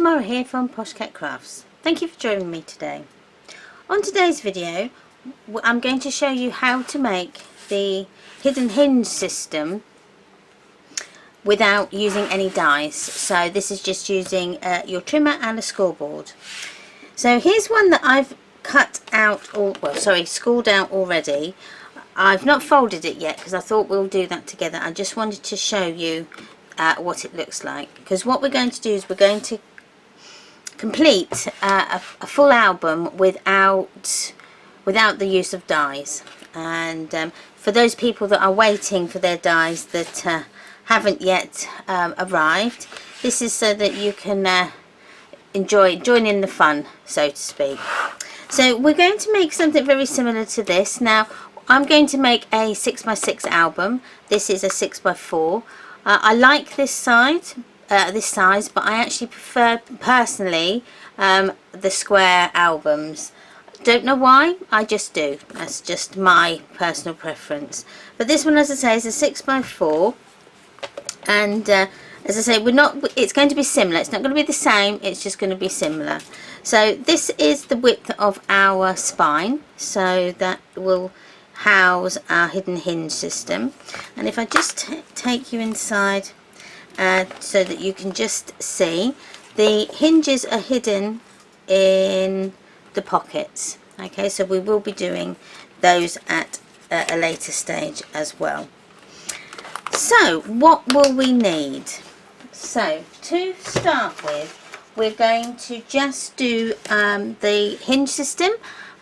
Tamara here from Posh Cat Crafts. Thank you for joining me today. On today's video I'm going to show you how to make the hidden hinge system without using any dies. So this is just using your trimmer and a scoreboard. So here's one that I've cut out, scored out already. I've not folded it yet because I thought we'll do that together. I just wanted to show you what it looks like, because what we're going to do is we're going to complete a full album without the use of dies. And for those people that are waiting for their dies that haven't yet arrived, this is so that you can join in the fun, so to speak. So we're going to make something very similar to this. Now I'm going to make a 6x6 album. This is a 6x4. I like this size, but I actually prefer personally the square albums. Don't know why, I just do. That's just my personal preference. But this one, as I say, is a 6x4, and as I say, it's going to be similar. It's not going to be the same, it's just going to be similar. So this is the width of our spine, so that will house our hidden hinge system. And if I just take you inside so that you can just see, the hinges are hidden in the pockets. Okay, so we will be doing those at a later stage as well. So what will we need? So to start with, we're going to just do the hinge system,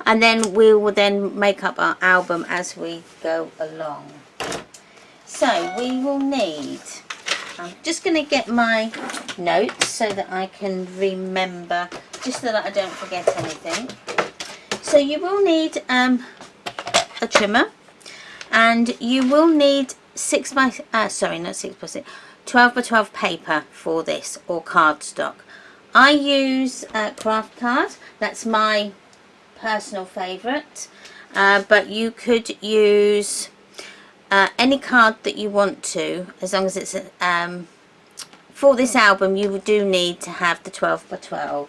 and then we will then make up our album as we go along. So we will need, I'm just going to get my notes so that I can remember, just so that I don't forget anything. So you will need a trimmer, and you will need 12x12 paper for this, or cardstock. I use craft card. That's my personal favourite, but you could use any card that you want to, as long as it's for this album you do need to have the 12x12.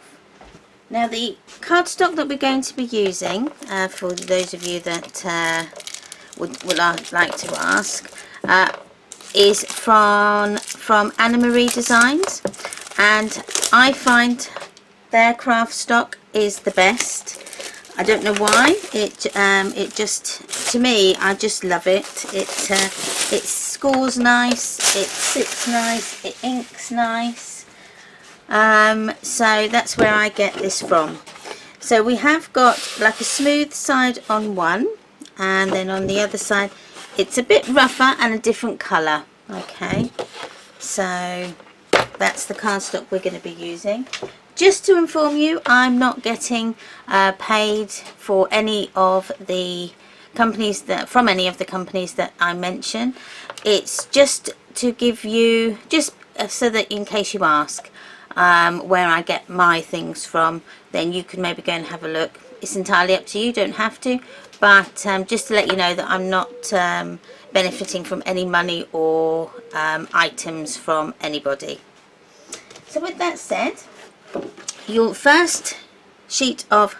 Now the cardstock that we're going to be using, for those of you that would like to ask, is from Anna Marie Designs, and I find their craft stock is the best. I don't know why. It just, to me, I just love it. It scores nice, it sits nice, it inks nice. So that's where I get this from. So we have got like a smooth side on one, and then on the other side it's a bit rougher and a different colour. Okay, so that's the cardstock we're going to be using. Just to inform you, I'm not getting paid for any of the companies from any of the companies that I mention. It's just to give you, just so that in case you ask where I get my things from, then you can maybe go and have a look. It's entirely up to you, don't have to, but just to let you know that I'm not benefiting from any money or items from anybody. So with that said, your first sheet of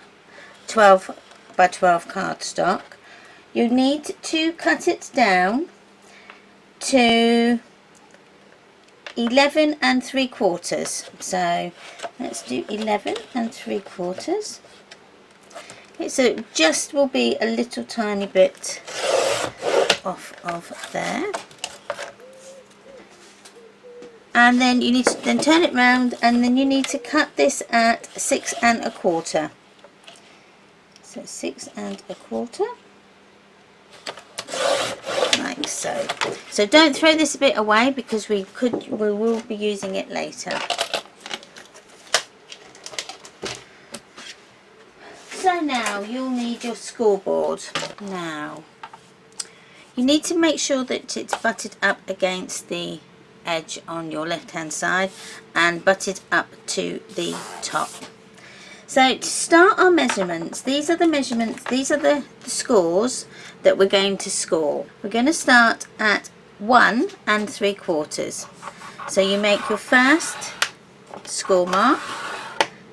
12x12 cardstock, you need to cut it down to 11 3/4. So let's do 11 3/4. Okay, so it just will be a little tiny bit off of there. And then you need to then turn it round, and then you need to cut this at 6 1/4. So 6 1/4, like so. So don't throw this bit away, because we will be using it later. So now you'll need your scoreboard. Now you need to make sure that it's butted up against the edge on your left hand side and butted up to the top. So to start our measurements, these are the measurements, these are the scores that we're going to score. We're going to start at 1 3/4. So you make your first score mark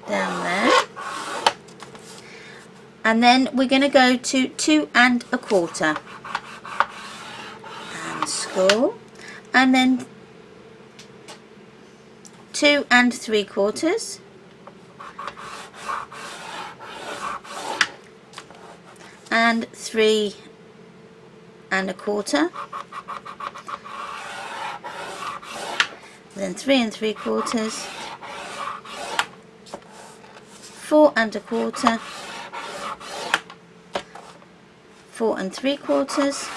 down there. And then we're going to go to 2 1/4 and score, and then 2 3/4 and 3 1/4, then 3 3/4, 4 1/4, 4 3/4,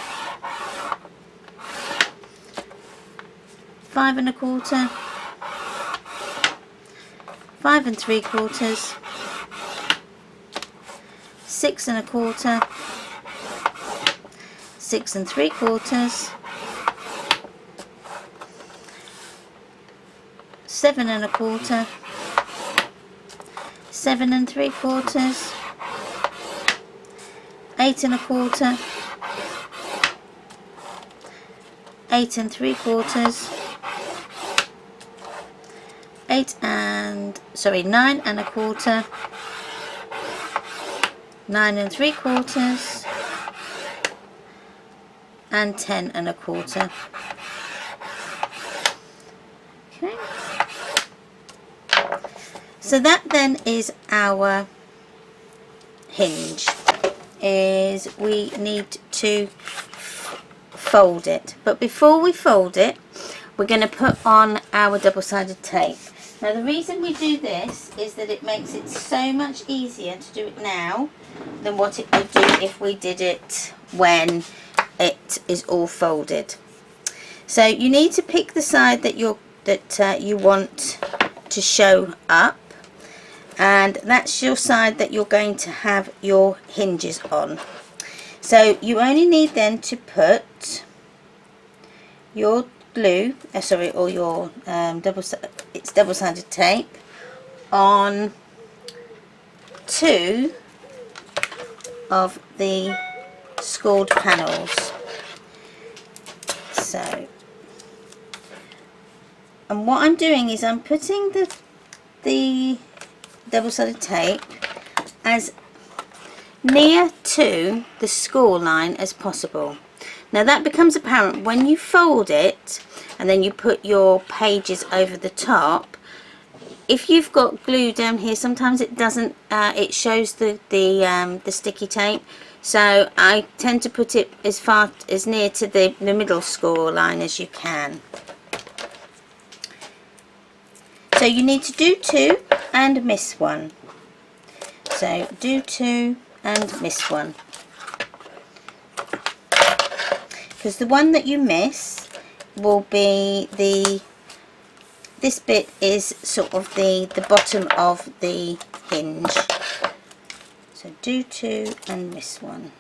5 1/4, 5 3/4, 6 1/4, 6 3/4, 7 1/4, 7 3/4, 8 1/4, 8 3/4, 9 1/4, 9 3/4, and 10 1/4. Okay. So that then is our hinge. Is we need to fold it, but before we fold it, we're going to put on our double-sided tape. Now the reason we do this is that it makes it so much easier to do it now than what it would do if we did it when it is all folded. So you need to pick the side that you want to show up, and that's your side that you're going to have your hinges on. So you only need then to put your glue, or your double-sided tape on 2 of the scored panels. So, and what I'm doing is I'm putting the double-sided tape as near to the score line as possible. Now that becomes apparent when you fold it and then you put your pages over the top. If you've got glue down here, sometimes it doesn't, it shows the sticky tape. So I tend to put it as near to the middle score line as you can. So you need to do 2 and miss 1. So do 2 and miss 1. Because the one that you miss will be this bit is sort of the bottom of the hinge. So do 2 and miss 1.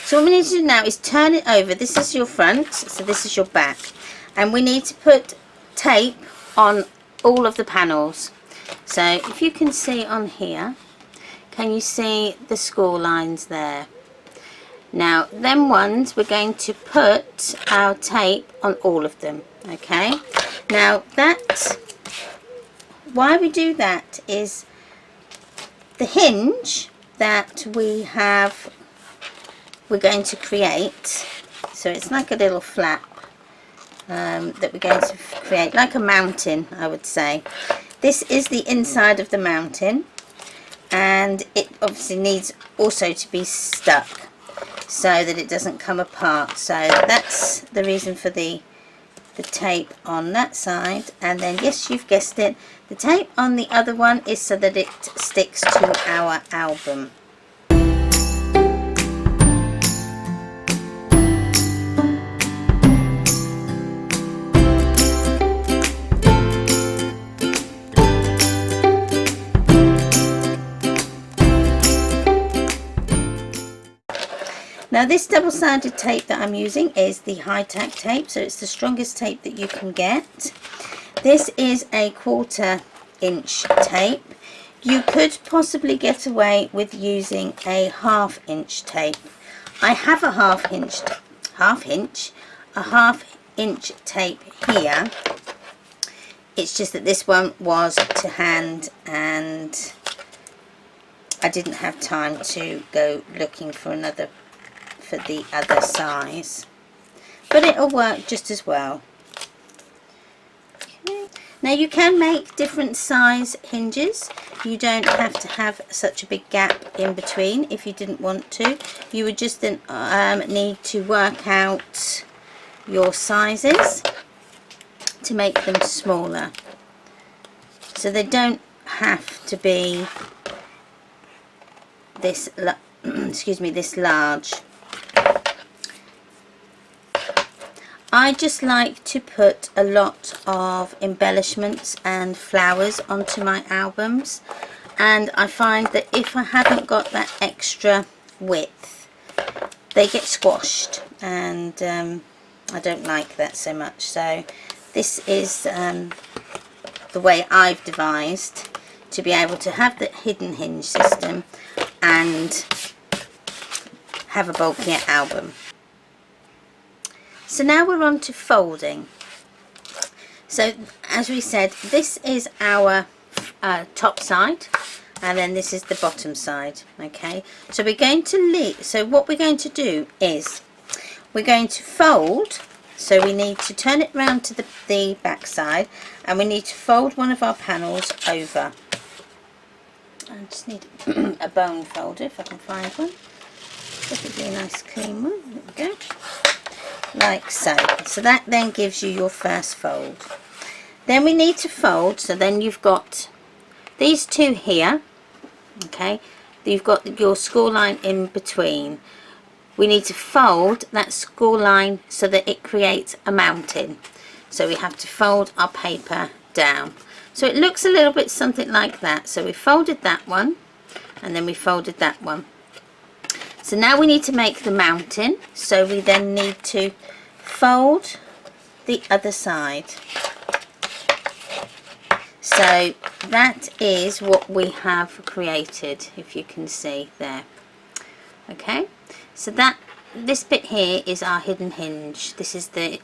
So what we need to do now is turn it over. This is your front, so this is your back. And we need to put tape on all of the panels. So if you can see on here, can you see the score lines there? Now them ones, we're going to put our tape on all of them. Okay, now that, why we do that is the hinge that we're going to create, so it's like a little flap that we're going to create, like a mountain, I would say. This is the inside of the mountain, and it obviously needs also to be stuck so that it doesn't come apart. So that's the reason for the tape on that side. And then, yes, you've guessed it, the tape on the other one is so that it sticks to our album. Now this double-sided tape that I'm using is the high-tack tape, so it's the strongest tape that you can get. This is a 1/4 inch tape. You could possibly get away with using a 1/2 inch tape. I have a half inch tape here. It's just that this one was to hand and I didn't have time to go looking for the other size, but it'll work just as well. Okay. Now you can make different size hinges. You don't have to have such a big gap in between if you didn't want to. You would just need to work out your sizes to make them smaller, so they don't have to be this this large. I just like to put a lot of embellishments and flowers onto my albums, and I find that if I haven't got that extra width, they get squashed, and I don't like that so much. So this is the way I've devised to be able to have the hidden hinge system and have a bulkier album. So now we're on to folding. So as we said, this is our top side, and then this is the bottom side. Okay, so we're going to leave. So what we're going to do is we're going to fold. So we need to turn it round to the back side, and we need to fold one of our panels over. I just need a bone folder if I can find one. Preferably a nice clean one. There we go. Like so. So that then gives you your first fold. Then we need to fold, so then you've got these two here. Okay, you've got your score line in between. We need to fold that score line so that it creates a mountain. So we have to fold our paper down. So it looks a little bit something like that. So we folded that one, and then we folded that one. So now we need to make the mountain. So we then need to fold the other side. So that is what we have created, if you can see there. Okay, so this bit here is our hidden hinge. This is the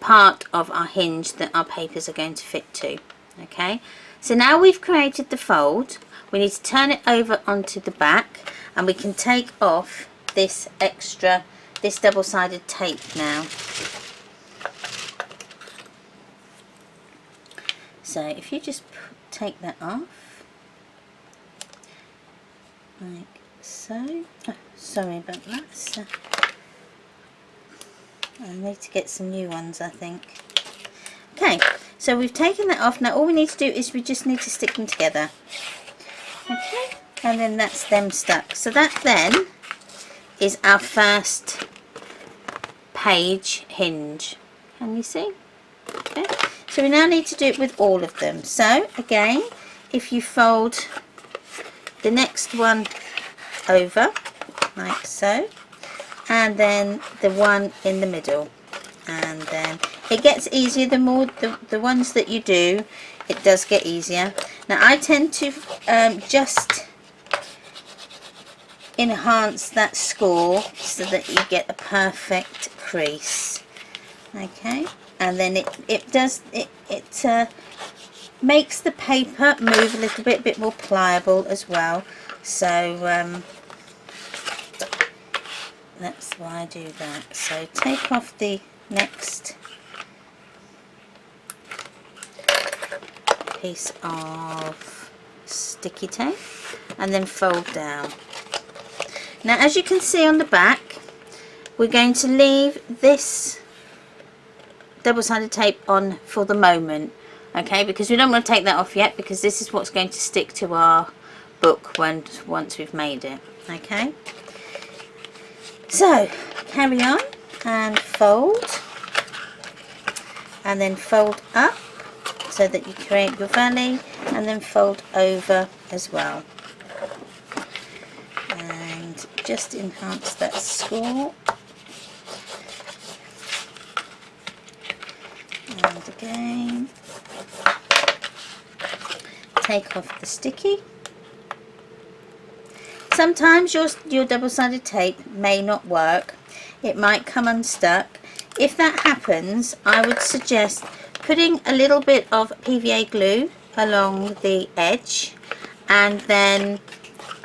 part of our hinge that our papers are going to fit to. Okay, so now we've created the fold, we need to turn it over onto the back, and we can take off this double-sided tape now. So if you just take that off like so. Oh, sorry about that. I need to get some new ones, I think. Okay, so we've taken that off. Now all we need to do is we just need to stick them together. Okay, and then that's them stuck. So that then is our first page hinge. Can you see? Okay, so we now need to do it with all of them. So again, if you fold the next one over like so, and then the one in the middle, and then it gets easier the more the ones that you do, it does get easier. Now I tend to just enhance that score so that you get a perfect crease. Okay, and then it makes the paper move a little bit more pliable as well. So that's why I do that. So take off the next piece of sticky tape and then fold down. Now as you can see on the back, we're going to leave this double-sided tape on for the moment, okay, because we don't want to take that off yet, because this is what's going to stick to our book once we've made it. Okay, so carry on and fold, and then fold up so that you create your valley, and then fold over as well, and just enhance that score. And again, take off the sticky. Sometimes your double-sided tape may not work. It might come unstuck. If that happens, I would suggest putting a little bit of PVA glue along the edge and then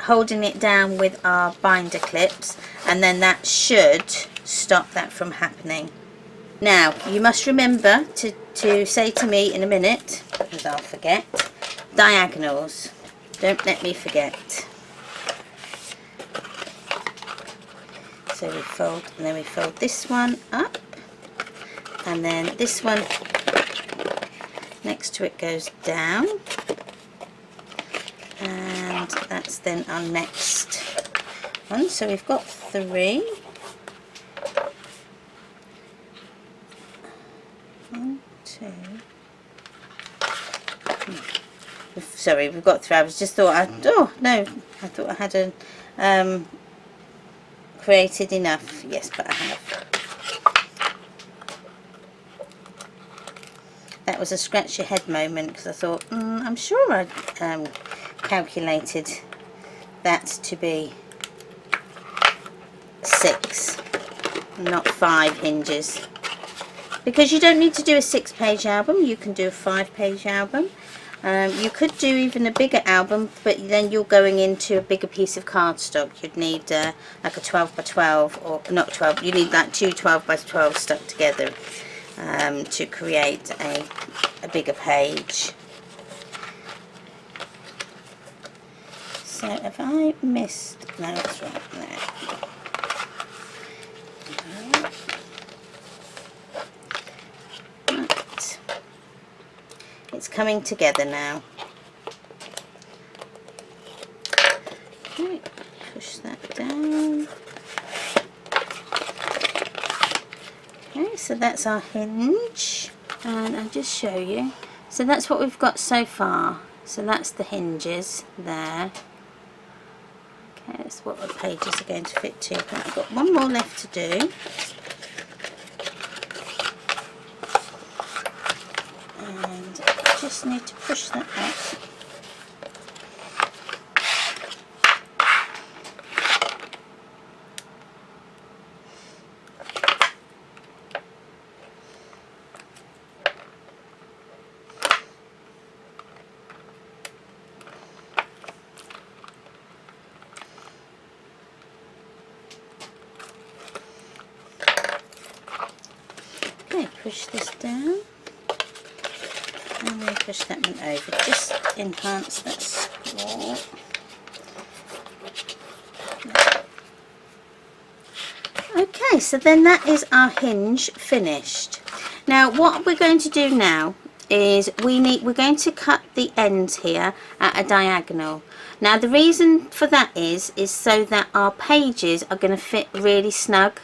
holding it down with our binder clips, and then that should stop that from happening. Now you must remember to say to me in a minute, because I'll forget, diagonals. Don't let me forget. So we fold, and then we fold this one up, and then this one next to it goes down, and that's then our next one. So we've got 3. 1, 2. Sorry, we've got 3. I was just thought I thought I had created enough. Yes, but I have. That was a scratch your head moment, because I thought, I'm sure I calculated that to be 6, not 5 hinges. Because you don't need to do a 6-page album, you can do a 5-page album. You could do even a bigger album, but then you're going into a bigger piece of cardstock. You'd need like a 12 by 12, or not 12, you need like 2 12 by 12 stuck together to create a bigger page. So have I missed? No, that's right there. Right. It's coming together now. Okay, push that down. Okay, so that's our hinge, and I'll just show you. So that's what we've got so far. So that's the hinges there. Okay, that's what the pages are going to fit to. But I've got one more left to do. And I just need to push that up. Okay, push this down. And then push that one over, just enhance that score. Okay, so then that is our hinge finished. Now what we're going to do now is we're going to cut the ends here at a diagonal. Now the reason for that is so that our pages are going to fit really snug,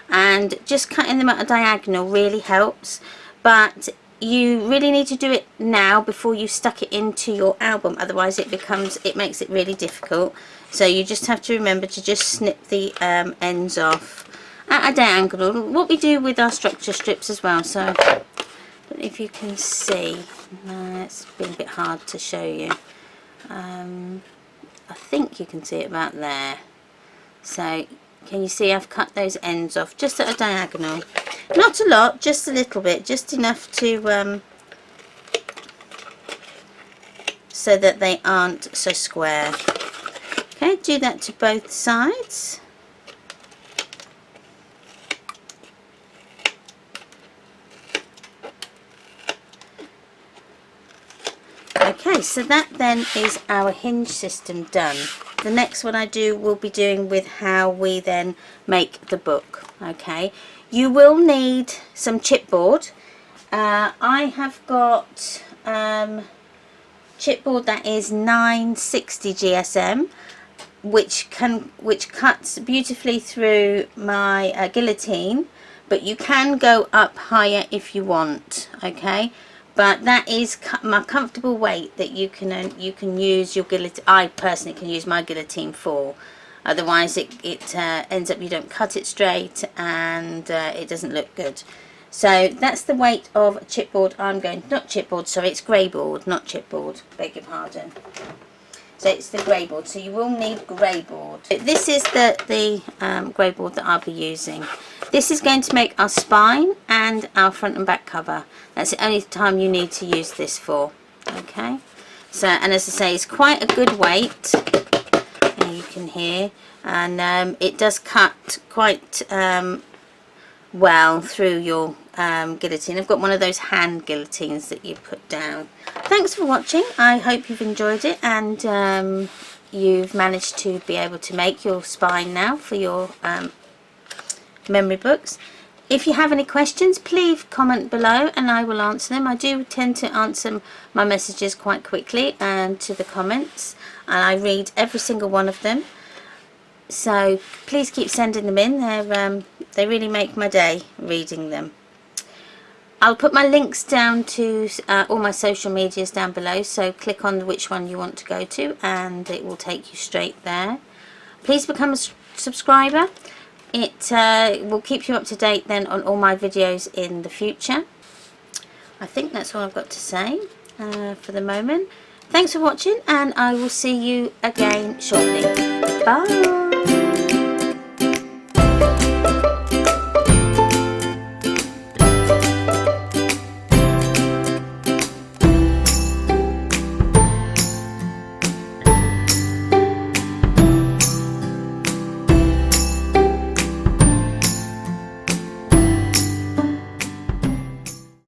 and just cutting them at a diagonal really helps, but you really need to do it now before you stuck it into your album, otherwise it makes it really difficult. So you just have to remember to just snip the ends off at a diagonal, what we do with our structure strips as well. So I don't know if you can see, it's been a bit hard to show you. I think you can see it about there. So can you see I've cut those ends off just at a diagonal? Not a lot, just a little bit, just enough to so that they aren't so square. Okay, do that to both sides. Okay, so that then is our hinge system done. The next one I do will be doing with how we then make the book. Okay, you will need some chipboard. I have got chipboard that is 960 GSM, which cuts beautifully through my guillotine, but you can go up higher if you want. Okay, but that is my comfortable weight that you can use your guillotine. I personally can use my guillotine for. otherwise it ends up you don't cut it straight, and it doesn't look good. So that's the weight of chipboard. Not chipboard, sorry, it's grey board, not chipboard, beg your pardon. So it's the grey board, so you will need grey board. This is the grey board that I'll be using. This is going to make our spine and our front and back cover. That's the only time you need to use this for. Okay, so, and as I say, it's quite a good weight, you can hear, and it does cut quite well through your guillotine. I've got one of those hand guillotines that you put down. Thanks for watching. I hope you've enjoyed it, and you've managed to be able to make your spine now for your memory books. If you have any questions, please comment below and I will answer them. I do tend to answer my messages quite quickly and to the comments, and I read every single one of them. So please keep sending them in. They really make my day reading them. I'll put my links down to all my social medias down below, so click on which one you want to go to and it will take you straight there. Please become a subscriber. It will keep you up to date then on all my videos in the future. I think that's all I've got to say for the moment. Thanks for watching, and I will see you again shortly. Bye!